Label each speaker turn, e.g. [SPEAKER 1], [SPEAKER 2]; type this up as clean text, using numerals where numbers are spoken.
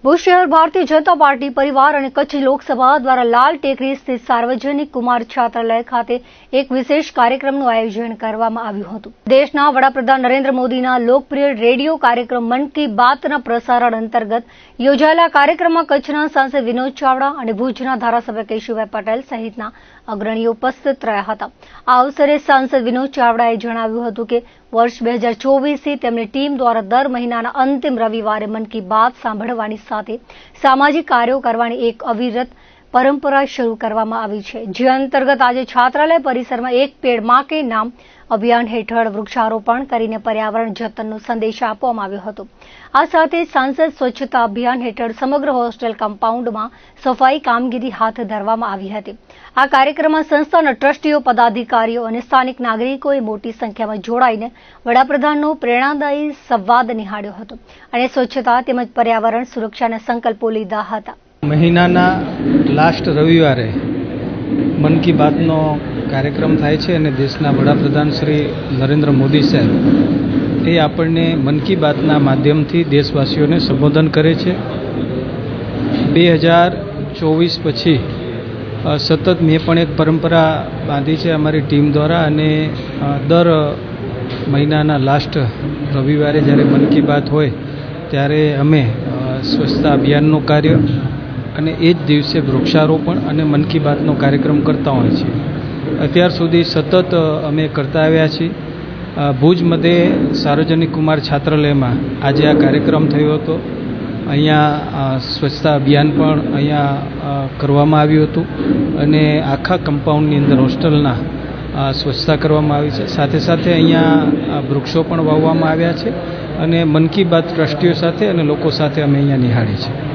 [SPEAKER 1] ભુજ શહેર ભારતીય જનતા પાર્ટી પરિવાર અને કચ્છ લોકસભા દ્વારા લાલ ટેકરી સ્થિત સાર્વજનિક કુમાર છાત્રાલય ખાતે એક વિશેષ કાર્યક્રમનું આયોજન કરવામાં આવ્યું હતું। દેશના વડાપ્રધાન નરેન્દ્ર મોદીના લોકપ્રિય રેડિયો કાર્યક્રમ મન કી બાતના પ્રસારણ અંતર્ગત યોજાયેલા કાર્યક્રમમાં કચ્છના સાંસદ વિનોદ ચાવડા અને ભુજના ધારાસભ્ય કેશુભાઈ પટેલ સહિતના અગ્રણીઓ ઉપસ્થિત રહ્યા હતા। આ અવસરે સાંસદ વિનોદ ચાવડાએ જણાવ્યું હતું કે વર્ષ 2024થી તેમની ટીમ દ્વારા દર મહિનાના અંતિમ રવિવારે મન કી બાત સાંભળવાની સાથે સામાજિક કાર્યો કરવાની એક અવિરત પરંપરા શરૂ કરવામાં આવી છે, જે અંતર્ગત આજે છાત્રાલય પરિસરમાં એક પેડ માં કે નામ અભિયાન હેઠળ વૃક્ષારોપણ કરીને પર્યાવરણ જતનનો સંદેશ આપવામાં આવ્યો હતો। આ સાથે સાંસદ સ્વચ્છતા અભિયાન હેઠળ સમગ્ર હોસ્ટેલ કમ્પાઉન્ડમાં સફાઈ કામગીરી હાથ ધરવામાં આવી હતી। આ કાર્યક્રમમાં સંસ્થાના ટ્રસ્ટીઓ, પદાધિકારીઓ અને સ્થાનિક નાગરિકોએ મોટી સંખ્યામાં જોડાઈને વડાપ્રધાનનો પ્રેરણાદાયી સંવાદ નિહાળ્યો હતો અને સ્વચ્છતા તેમજ પર્યાવરણ સુરક્ષાના સંકલ્પો લીધા હતા।
[SPEAKER 2] મહિનાના લાસ્ટ રવિવારે મન કી બાતનો કાર્યક્રમ થાય છે અને દેશના વડાપ્રધાન શ્રી નરેન્દ્ર મોદી સાહેબ એ આપણને મન કી બાતના માધ્યમથી દેશવાસીઓને સંબોધન કરે છે। 2024 પછી સતત મેં પણ એક પરંપરા બાંધી છે અમારી ટીમ દ્વારા, અને દર મહિનાના લાસ્ટ રવિવારે જ્યારે મન કી બાત હોય ત્યારે અમે સ્વચ્છતા અભિયાનનું કાર્ય અને એ જ દિવસે વૃક્ષારોપણ અને મન કી બાતનો કાર્યક્રમ કરતા હોય છે। અત્યાર સુધી સતત અમે કરતા આવ્યા છીએ। ભુજ મધ્યે સાર્વજનિક કુમાર છાત્રાલયમાં આજે આ કાર્યક્રમ થયો હતો। અહીંયા સ્વચ્છતા અભિયાન પણ અહીંયા કરવામાં આવ્યું હતું અને આખા કમ્પાઉન્ડની અંદર હોસ્ટેલના સ્વચ્છતા કરવામાં આવી છે। સાથે સાથે અહીંયા વૃક્ષો પણ વાવવામાં આવ્યા છે અને મન કી બાત ટ્રસ્ટીઓ સાથે અને લોકો સાથે અમે અહીંયા નિહાળી છે।